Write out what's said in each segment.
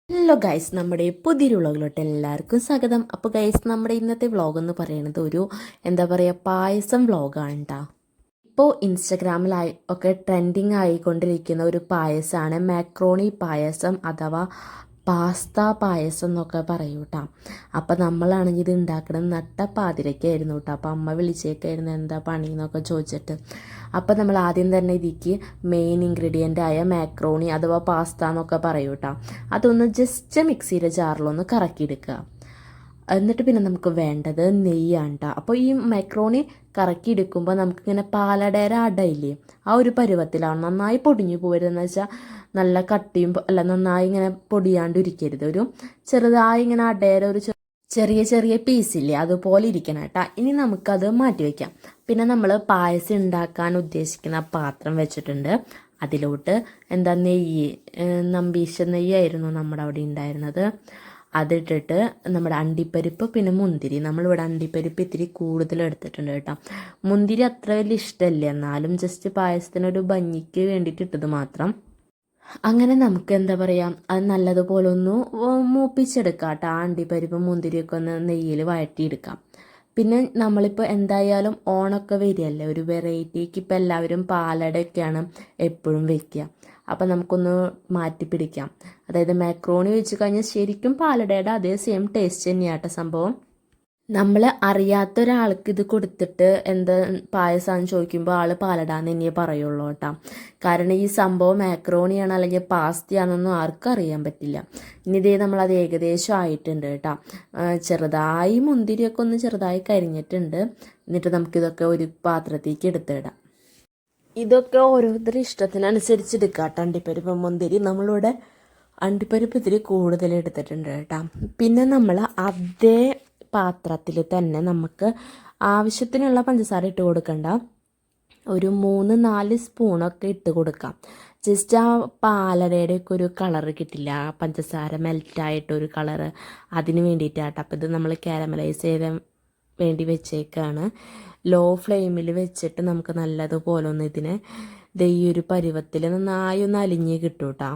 Hello guys, നമ്മുടെ പുതിയൊരു വ്ളോഗിലോട്ട് എല്ലാവർക്കും സ്വാഗതം. അപ്പോൾ ഗൈസ്, നമ്മുടെ ഇന്നത്തെ വ്ളോഗ് എന്ന് പറയുന്നത് ഒരു പായസം വ്ളോഗാണ് കേട്ടോ. ഇപ്പോൾ ഇൻസ്റ്റഗ്രാമിലായി ഒക്കെ ട്രെൻഡിങ് ആയിക്കൊണ്ടിരിക്കുന്ന ഒരു പായസമാണ് മാക്രോണി പായസം അഥവാ പാസ്ത പായസം എന്നൊക്കെ പറയൂ കേട്ടോ. അപ്പം നമ്മളാണെങ്കിൽ ഇത് ഉണ്ടാക്കണം നട്ടപ്പാതിരക്കായിരുന്നു കേട്ടോ. അപ്പം അമ്മ വിളിച്ചേക്കായിരുന്നു എന്താ പണി എന്നൊക്കെ ചോദിച്ചിട്ട്. അപ്പം നമ്മൾ ആദ്യം തന്നെ ഇതിക്ക് മെയിൻ ഇൻഗ്രീഡിയൻ്റ് ആയ മാക്രോണി അഥവാ പാസ്ത എന്നൊക്കെ പറയൂ കേട്ടോ. അതൊന്ന് ജസ്റ്റ് മിക്സിയുടെ ജാറിലൊന്ന് കറക്കിയെടുക്കുക. എന്നിട്ട് പിന്നെ നമുക്ക് വേണ്ടത് നെയ്യാണ് കേട്ടോ. അപ്പോൾ ഈ മാക്രോണി കറക്കിയെടുക്കുമ്പോൾ നമുക്കിങ്ങനെ പാലടേര അടയില്ലേ, ആ ഒരു പരുവത്തിലാണ്. നന്നായി പൊടിഞ്ഞു പോരുതെന്ന് വെച്ചാൽ നല്ല കട്ടിയും അല്ല, നന്നായി ഇങ്ങനെ പൊടിയാണ്ടിരിക്കരുത്. ഒരു ചെറുതായി ഇങ്ങനെ അടേര ഒരു ചെറിയ ചെറിയ പീസില്ലേ, അതുപോലെ ഇരിക്കണം കേട്ടോ. ഇനി നമുക്കത് മാറ്റി വയ്ക്കാം. പിന്നെ നമ്മൾ പായസം ഉണ്ടാക്കാൻ ഉദ്ദേശിക്കുന്ന പാത്രം വെച്ചിട്ടുണ്ട്. അതിലോട്ട് നെയ്യ്, നമ്പീശ നെയ്യായിരുന്നു നമ്മുടെ അവിടെ ഉണ്ടായിരുന്നത്. അതിട്ടിട്ട് നമ്മുടെ അണ്ടിപ്പരിപ്പ് പിന്നെ മുന്തിരി, നമ്മളിവിടെ അണ്ടിപ്പരിപ്പ് ഇത്തിരി കൂടുതൽ എടുത്തിട്ടുണ്ട് കേട്ടോ. മുന്തിരി അത്ര വലിയ ഇഷ്ടമല്ല, എന്നാലും ജസ്റ്റ് പായസത്തിനൊരു ഭംഗിക്ക് വേണ്ടിയിട്ട് ഇട്ടത് മാത്രം. അങ്ങനെ നമുക്ക് അത് നല്ലതുപോലെ ഒന്ന് മൂപ്പിച്ചെടുക്കാം കേട്ടോ. അണ്ടിപ്പരിപ്പ് മുന്തിരിയൊക്കെ ഒന്ന് നെയ്യിൽ വഴറ്റിയെടുക്കാം. പിന്നെ നമ്മളിപ്പോൾ എന്തായാലും ഓണമൊക്കെ വരികയല്ലേ, ഒരു വെറൈറ്റിക്ക് ഇപ്പോൾ എല്ലാവരും പാലടയൊക്കെയാണ് എപ്പോഴും വെക്കുക. അപ്പം നമുക്കൊന്ന് മാറ്റി പിടിക്കാം. അതായത് മാക്രോണി വെച്ച് കഴിഞ്ഞാൽ ശരിക്കും പാലടയുടെ അതേ സെയിം ടേസ്റ്റ് തന്നെയാട്ടോ സംഭവം. നമ്മൾ അറിയാത്ത ഒരാൾക്ക് ഇത് കൊടുത്തിട്ട് എന്താ പായസമാണെന്ന് ചോദിക്കുമ്പോൾ ആൾ പാലടാന്ന് തന്നെയേ പറയുള്ളൂ കേട്ടോ. കാരണം ഈ സംഭവം മാക്രോണിയാണ് അല്ലെങ്കിൽ പാസ്തയാണെന്നൊന്നും ആർക്കും അറിയാൻ പറ്റില്ല. ഇനി ഇതേ നമ്മളത് ഏകദേശം ആയിട്ടുണ്ട് കേട്ടോ. ചെറുതായി മുന്തിരിയൊക്കെ ഒന്ന് ചെറുതായി കരിഞ്ഞിട്ടുണ്ട്. എന്നിട്ട് നമുക്കിതൊക്കെ ഒരു പാത്രത്തേക്ക് എടുത്തിടാം. ഇതൊക്കെ ഓരോരുത്തരുടെ ഇഷ്ടത്തിനനുസരിച്ച് എടുക്കാം കേട്ടോ. അണ്ടിപ്പരിപ്പ് മുന്തിരി നമ്മളിവിടെ അണ്ടിപ്പരിപ്പ് ഇത്തിരി കൂടുതൽ എടുത്തിട്ടുണ്ട് കേട്ടോ. പിന്നെ നമ്മൾ അതേ പാത്രത്തിൽ തന്നെ നമുക്ക് ആവശ്യത്തിനുള്ള പഞ്ചസാര ഇട്ട് കൊടുക്കണ്ട, ഒരു 3-4 സ്പൂണൊക്കെ ഇട്ട് കൊടുക്കാം. ജസ്റ്റ് ആ പാലടയുടെയൊക്കെ ഒരു കളറ് കിട്ടില്ല, ആ പഞ്ചസാര മെൽറ്റായിട്ടൊരു കളറ്, അതിന് വേണ്ടിയിട്ടാട്ടോ. അപ്പോൾ ഇത് നമ്മൾ കാരമലൈസ് ചെയ്ത് വേണ്ടി വെച്ചേക്കാണ്. ലോ ഫ്ലെയിമിൽ വെച്ചിട്ട് നമുക്ക് നല്ലതുപോലെ ഒന്ന് ഇതിനെ ഈ ഒരു പരുവത്തിൽ നന്നായി ഒന്ന് അലിഞ്ഞ് കിട്ടും കേട്ടോ.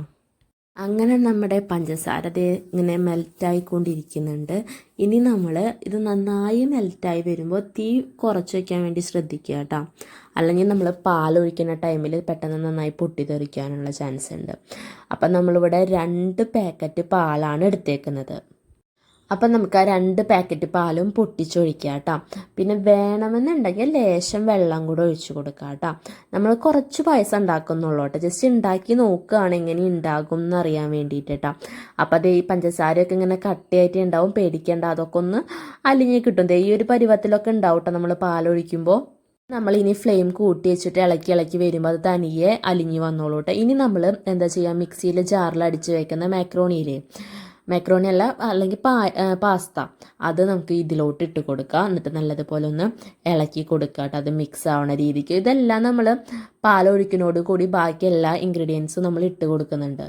അങ്ങനെ നമ്മുടെ പഞ്ചസാര ഇങ്ങനെ മെൽറ്റായിക്കൊണ്ടിരിക്കുന്നുണ്ട്. ഇനി നമ്മൾ ഇത് നന്നായി മെൽറ്റായി വരുമ്പോൾ തീ കുറച്ച് വയ്ക്കാൻ വേണ്ടി ശ്രദ്ധിക്കുക കേട്ടോ. അല്ലെങ്കിൽ നമ്മൾ പാലൊഴിക്കുന്ന ടൈമിൽ പെട്ടെന്ന് നന്നായി പൊട്ടിത്തെറിക്കാനുള്ള ചാൻസ് ഉണ്ട്. അപ്പം നമ്മളിവിടെ 2 പാക്കറ്റ് പാലാണ് എടുത്തേക്കുന്നത്. അപ്പം നമുക്ക് ആ 2 പാക്കറ്റ് പാലും പൊട്ടിച്ചൊഴിക്കുക കേട്ടോ. പിന്നെ വേണമെന്നുണ്ടെങ്കിൽ ലേശം വെള്ളം കൂടെ ഒഴിച്ചു കൊടുക്കുക കേട്ടോ. നമ്മൾ കുറച്ച് പായസം ഉണ്ടാക്കുന്നുള്ളൂ കേട്ടോ. ജസ്റ്റ് ഉണ്ടാക്കി നോക്കുകയാണ് എങ്ങനെ ഉണ്ടാകും എന്നറിയാൻ വേണ്ടിയിട്ട് കേട്ടോ. അപ്പം അത് ഈ പഞ്ചസാരയൊക്കെ ഇങ്ങനെ കട്ടിയായിട്ട് ഉണ്ടാവും, പേടിക്കേണ്ട. അതൊക്കെ ഒന്ന് അലിഞ്ഞ് കിട്ടും. ഈ ഒരു പരുവത്തിലൊക്കെ ഉണ്ടാവും കേട്ടോ നമ്മൾ പാലൊഴിക്കുമ്പോൾ. നമ്മളിനി ഫ്ലെയിം കൂട്ടി വെച്ചിട്ട് ഇളക്കി ഇളക്കി വരുമ്പോൾ അത് തനിയെ അലിഞ്ഞ് വന്നോളൂ കേട്ടോ. ഇനി നമ്മൾ എന്താ ചെയ്യുക, മിക്സിയിൽ ജാറിൽ അടിച്ച് വയ്ക്കുന്ന മാക്രോണി അല്ല അല്ലെങ്കിൽ പാസ്ത, അത് നമുക്ക് ഇതിലോട്ട് ഇട്ട് കൊടുക്കുക. എന്നിട്ട് നല്ലതുപോലെ ഒന്ന് ഇളക്കി കൊടുക്കുക കേട്ടോ, അത് മിക്സ് ആവണ രീതിക്ക്. ഇതെല്ലാം നമ്മൾ പാലൊഴിക്കുന്നതോട് കൂടി ബാക്കി എല്ലാ ഇൻഗ്രീഡിയൻസും നമ്മൾ ഇട്ട് കൊടുക്കുന്നുണ്ട്.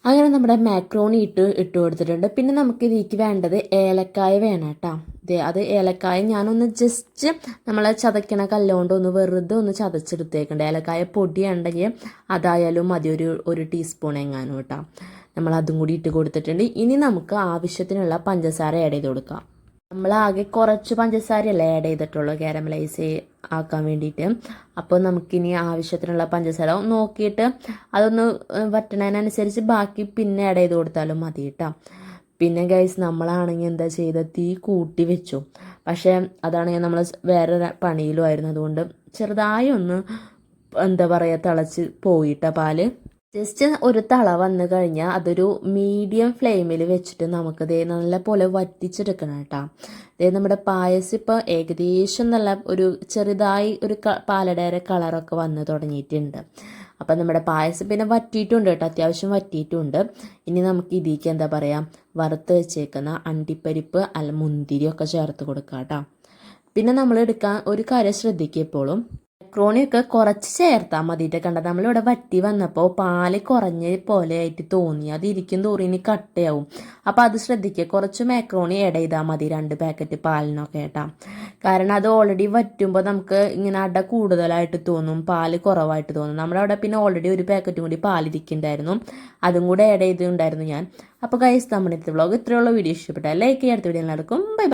അങ്ങനെ നമ്മുടെ മാക്രോണി ഇട്ട് കൊടുത്തിട്ടുണ്ട്. പിന്നെ നമുക്ക് ഇതിലേക്ക് വേണ്ടത് ഏലക്കായ വേണം കേട്ടോ. അത് ഏലക്കായ ഞാനൊന്ന് ജസ്റ്റ് നമ്മൾ ചതക്കണ കല്ലുകൊണ്ട് ഒന്ന് വെറുതെ ഒന്ന് ചതച്ചെടുത്തേക്കുണ്ട്. ഏലക്കായ പൊടി ഉണ്ടെങ്കിൽ അതായാലും മതി, ഒരു ടീസ്പൂൺ എങ്ങാനും കേട്ടോ. നമ്മൾ അതും കൂടി ഇട്ട് കൊടുത്തിട്ടുണ്ട്. ഇനി നമുക്ക് ആവശ്യത്തിനുള്ള പഞ്ചസാര ആഡ് ചെയ്ത് കൊടുക്കാം. നമ്മളാകെ കുറച്ച് പഞ്ചസാരയല്ലേ ആഡ് ചെയ്തിട്ടുള്ളൂ കാരമലൈസ് ആക്കാൻ വേണ്ടിയിട്ട്. അപ്പോൾ നമുക്കിനി ആവശ്യത്തിനുള്ള പഞ്ചസാര നോക്കിയിട്ട് അതൊന്ന് വറ്റണതിനനുസരിച്ച് ബാക്കി പിന്നെ ആഡ് ചെയ്ത് കൊടുത്താലും മതി കേട്ടോ. പിന്നെ ഗൈസ്, നമ്മളാണെങ്കിൽ എന്താ ചെയ്ത തീ കൂട്ടി വെച്ചു. പക്ഷേ അതാണെങ്കിൽ നമ്മൾ വേറെ പണിയിലുമായിരുന്നു. അതുകൊണ്ട് ചെറുതായി ഒന്ന് തിളച്ച് പോയിട്ട പാല്. ജസ്റ്റ് ഒരു തള വന്നു കഴിഞ്ഞാൽ അതൊരു മീഡിയം ഫ്ലെയിമിൽ വെച്ചിട്ട് നമുക്ക് നല്ല പോലെ വറ്റിച്ചെടുക്കണം കേട്ടോ. നമ്മുടെ പായസം ഇപ്പോൾ ഏകദേശം നല്ല ഒരു ചെറുതായി ഒരു പാലടയുടെ കളറൊക്കെ വന്ന് തുടങ്ങിയിട്ടുണ്ട്. അപ്പം നമ്മുടെ പായസം പിന്നെ വറ്റിയിട്ടുണ്ട് കേട്ടോ, അത്യാവശ്യം വറ്റിയിട്ടുണ്ട്. ഇനി നമുക്ക് ഇതിലേക്ക് വറുത്ത് വെച്ചേക്കുന്ന അണ്ടിപ്പരിപ്പ് മുന്തിരിയൊക്കെ ചേർത്ത് കൊടുക്കാം കേട്ടോ. പിന്നെ നമ്മൾ എടുക്കാൻ ഒരു കാര്യം ശ്രദ്ധിക്കുക, എപ്പോഴും മാക്രോണിയൊക്കെ കുറച്ച് ചേർത്താൽ മതിയിട്ട് കണ്ടത്. നമ്മളിവിടെ വറ്റി വന്നപ്പോൾ പാല് കുറഞ്ഞ പോലെ ആയിട്ട് തോന്നി. അത് ഇരിക്കും തോറും ഇനി കട്ടയാവും. അപ്പോൾ അത് ശ്രദ്ധിക്കുക. കുറച്ച് മാക്രോണി ആഡ് ചെയ്താൽ മതി 2 പാക്കറ്റ് പാലിനൊക്കെ കേട്ടാ. കാരണം അത് ഓൾറെഡി വറ്റുമ്പോൾ നമുക്ക് ഇങ്ങനെ അട കൂടുതലായിട്ട് തോന്നും, പാല് കുറവായിട്ട് തോന്നും. നമ്മുടെ അവിടെ പിന്നെ ഓൾറെഡി 1 പാക്കറ്റും കൂടി പാലിരിക്കുന്നുണ്ടായിരുന്നു, അതും കൂടെ ആഡ് ചെയ്തിട്ടുണ്ടായിരുന്നു ഞാൻ. അപ്പോൾ ഗൈസ്, നമ്മുടെ ഇന്നത്തെ വ്ളോഗ് ഇത്രയുള്ള വീഡിയോ ഇഷ്ടപ്പെട്ടാൽ ലൈക്ക് ചെയ്യാത്ത വീഡിയോ എല്ലാവർക്കും ബൈ.